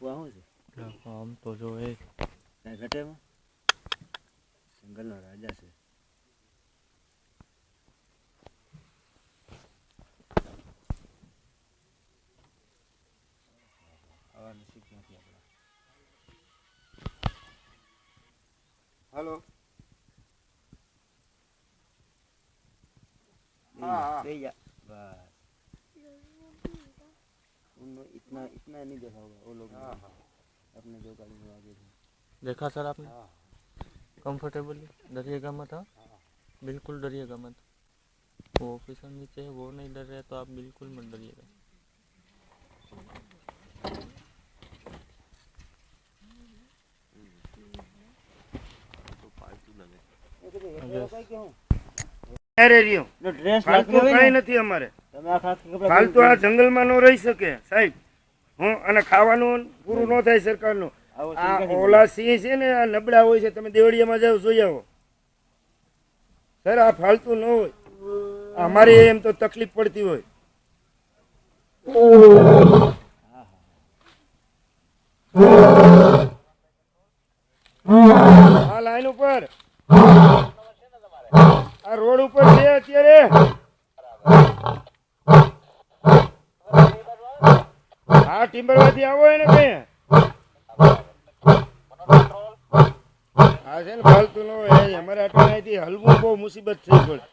લખવા શું છે? આમ તો જો એ કાંઈ ઘટે એમાં? જંગલનો રાજા છે. આવા નસીબ નથી આપણા. हेलो हाँ भैया बस इतना इतना नहीं देखा होगा वो लोग। हाँ हाँ अपने जो गाड़ी में आगे थे। देखा सर आपने? कंफर्टेबली डरिएगा मत। हाँ बिल्कुल डरिएगा मत। वो ऑफिसर नीचे है वो नहीं डर रहे तो आप बिल्कुल मत डरिएगा। तो पालतू लगे अरे रियो ड्रेस फालतू કઈ નથી અમારે फालतू આ જંગલમાં નો રહી શકે સાહેબ હું અને ખાવાનું પૂરું ન થાય સરકારનું આ ઓલા સિંહ છે ને આ નબળા હોય છે તમે દેવળિયામાં જાવ જોઈ આવો સર આ फालतू ન હોય અમારે એમ તો તકલીફ પડતી હોય આ લાઈન ઉપર આ રોડ ઉપર છે અત્યારે હા ટિમ્બરમાંથી આવો ને કઈ હા છે ને फालतू ન હોય અમારે આટલાથી હલવું બહુ મુસીબત થઈ પડે